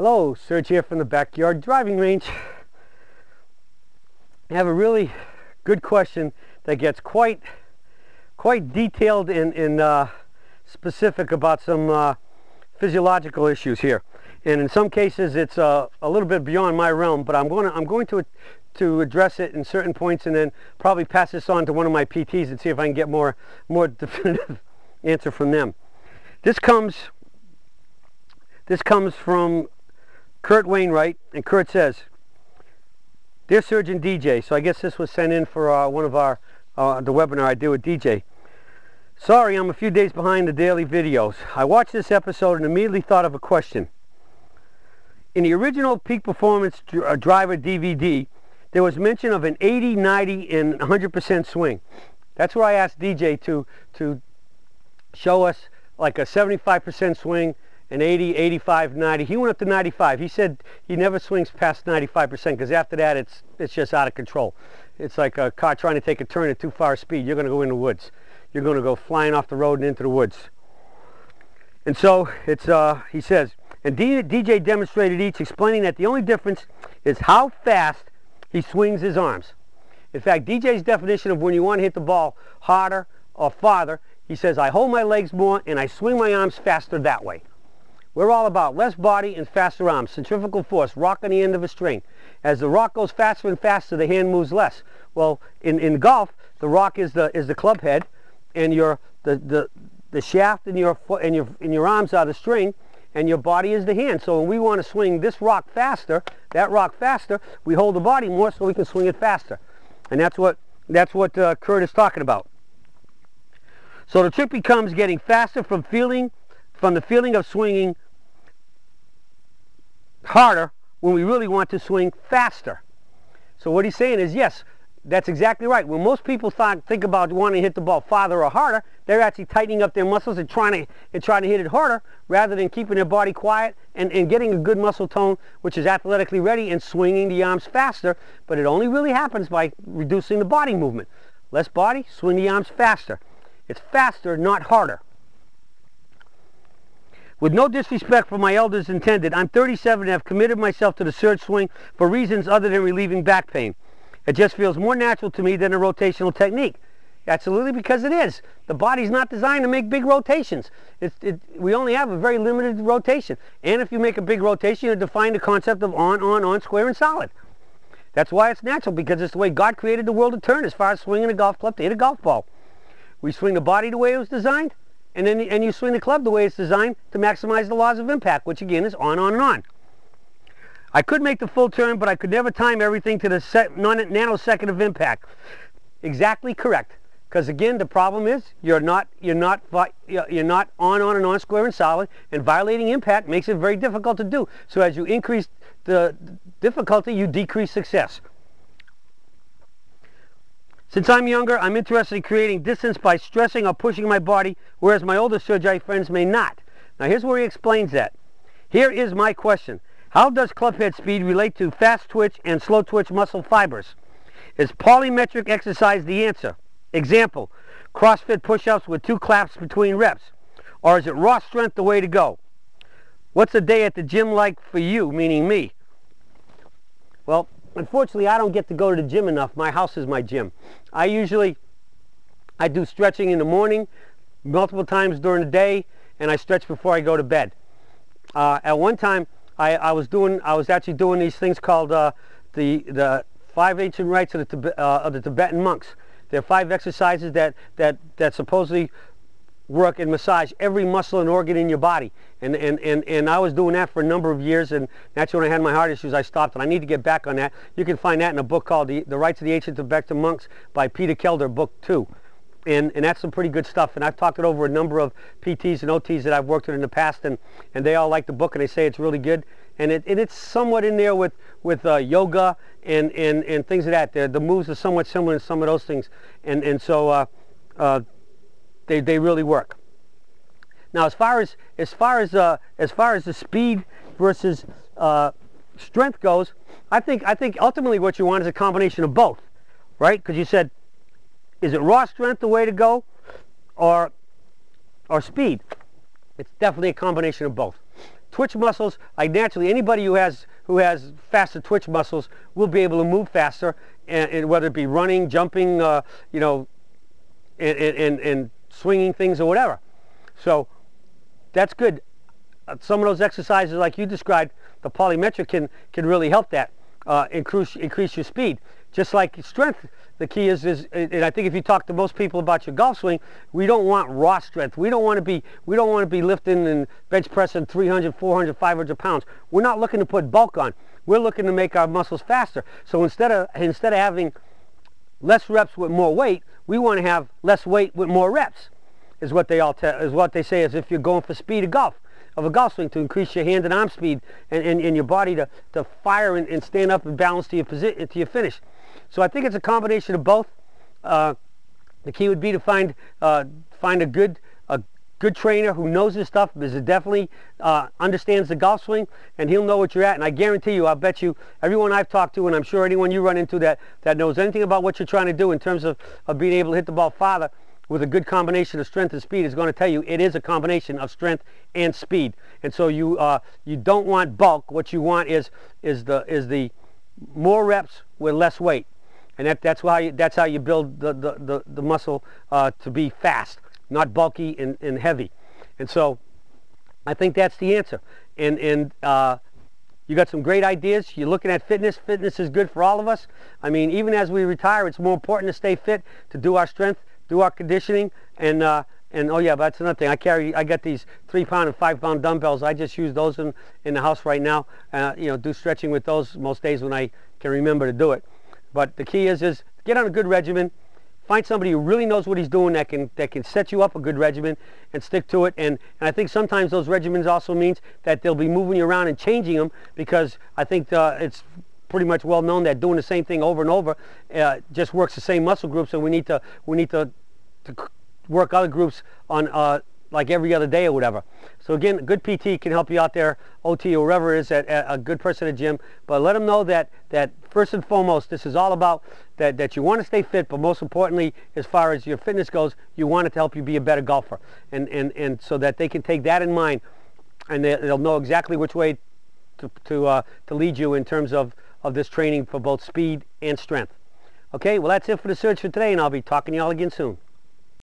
Hello, Serge here from the Backyard Driving Range. I have a really good question that gets quite detailed and specific about some physiological issues here, and in some cases it's a little bit beyond my realm. But I'm going to address it in certain points, and then probably pass this on to one of my PTs and see if I can get more definitive answer from them. This comes from Kurt Wainwright, and Kurt says, "Dear Surgeon DJ," so I guess this was sent in for one of our the webinar I do with DJ. "Sorry, I'm a few days behind the daily videos. I watched this episode and immediately thought of a question. In the original Peak Performance Driver DVD, there was mention of an 80, 90, and 100% swing. That's where I asked DJ to show us like a 75% swing, an 80, 85, 90. He went up to 95. He said he never swings past 95% because after that it's just out of control. It's like a car trying to take a turn at too far speed. You're going to go in the woods. You're going to go flying off the road and into the woods." And so it's he says, and DJ demonstrated each, explaining that the only difference is how fast he swings his arms. In fact, DJ's definition of when you want to hit the ball harder or farther, he says, "I hold my legs more and I swing my arms faster that way." We're all about less body and faster arms. Centrifugal force, rock on the end of a string. As the rock goes faster and faster, the hand moves less. Well, in golf, the rock is the club head, and the shaft in your foot and your arms are the string, and your body is the hand. So when we want to swing this rock faster, that rock faster, we hold the body more so we can swing it faster. And that's what Kurt is talking about. So the trick becomes getting faster from the feeling of swinging harder when we really want to swing faster. So what he's saying is, yes, that's exactly right. When most people think about wanting to hit the ball farther or harder, they're actually tightening up their muscles and trying to hit it harder rather than keeping their body quiet and getting a good muscle tone, which is athletically ready, and swinging the arms faster. But it only really happens by reducing the body movement. Less body, swing the arms faster. It's faster, not harder. "With no disrespect for my elders intended, I'm 37 and have committed myself to the surge swing for reasons other than relieving back pain. It just feels more natural to me than a rotational technique." Absolutely, because it is. The body's not designed to make big rotations. We only have a very limited rotation. And if you make a big rotation, you define the concept of on, square, and solid. That's why it's natural, because it's the way God created the world to turn as far as swinging a golf club to hit a golf ball. We swing the body the way it was designed, and you swing the club the way it's designed to maximize the laws of impact, which again is on, and on. "I could make the full turn, but I could never time everything to the nanosecond of impact." Exactly correct. Because again, the problem is you're not on, and on, square, and solid, and violating impact makes it very difficult to do. So as you increase the difficulty, you decrease success. "Since I'm younger, I'm interested in creating distance by stressing or pushing my body, whereas my older surgery friends may not." Now here's where he explains that. "Here is my question. How does club head speed relate to fast twitch and slow twitch muscle fibers? Is polymetric exercise the answer? Example, CrossFit push-ups with 2 claps between reps. Or is it raw strength the way to go? What's a day at the gym like for you," meaning me? Well, unfortunately, I don't get to go to the gym enough. My house is my gym. I do stretching in the morning, multiple times during the day, and I stretch before I go to bed. At one time, I was actually doing these things called the 5 ancient rites of the Tibetan monks. There are 5 exercises that supposedly work and massage every muscle and organ in your body. And I was doing that for a number of years, and naturally when I had my heart issues I stopped, and I need to get back on that. You can find that in a book called The Rites of the Ancient Tibetan Monks by Peter Kelder, book 2. And that's some pretty good stuff, and I've talked it over a number of PTs and OTs that I've worked with in the past, and they all like the book and they say it's really good. And it's somewhat in there with yoga and things of that. The moves are somewhat similar in some of those things, and so they really work. Now, as far as the speed versus strength goes, I think ultimately what you want is a combination of both, right? Because you said, is it raw strength the way to go, or speed? It's definitely a combination of both. twitch muscles, like naturally, anybody who has faster twitch muscles will be able to move faster, and whether it be running, jumping, you know, and swinging things or whatever. So that's good. Some of those exercises like you described, the plyometric can really help that, increase your speed. Just like strength, the key is, and I think if you talk to most people about your golf swing, we don't want raw strength. We don't want to be lifting and bench pressing 300, 400, 500 pounds. We're not looking to put bulk on. We're looking to make our muscles faster. So instead of having less reps with more weight, we want to have less weight with more reps. Is what they say, as if you're going for speed of a golf swing, to increase your hand and arm speed and your body to fire and stand up and balance to your position, to your finish. So I think it's a combination of both. The key would be to find a good trainer who knows his stuff, because it definitely understands the golf swing, and he'll know what you're at. And I guarantee you, I'll bet you, everyone I've talked to, and I'm sure anyone you run into that knows anything about what you're trying to do in terms of being able to hit the ball farther with a good combination of strength and speed, is going to tell you it is a combination of strength and speed. And so you don't want bulk. What you want is the more reps with less weight, and that's how you build the muscle to be fast, not bulky and heavy. And so I think that's the answer. And you got some great ideas. You're looking at fitness. Fitness is good for all of us. I mean, even as we retire, it's more important to stay fit, to do our strength, do our conditioning, and oh yeah, but that's another thing. I got these 3-pound and 5-pound dumbbells. I just use those in the house right now. You know, do stretching with those most days when I can remember to do it. But the key is get on a good regimen. Find somebody who really knows what he's doing, that can set you up a good regimen, and stick to it. And I think sometimes those regimens also means that they'll be moving you around and changing them, because I think it's pretty much well known that doing the same thing over and over just works the same muscle groups, and we need to work other groups on like every other day or whatever. So again, a good PT can help you out there, OT or wherever it is, at a good person at a gym. But let them know that first and foremost, this is all about that you want to stay fit, but most importantly, as far as your fitness goes, you want it to help you be a better golfer, and so that they can take that in mind, and they'll know exactly which way to lead you in terms of this training for both speed and strength. Okay, well, that's it for the Surge for today, and I'll be talking to you all again soon.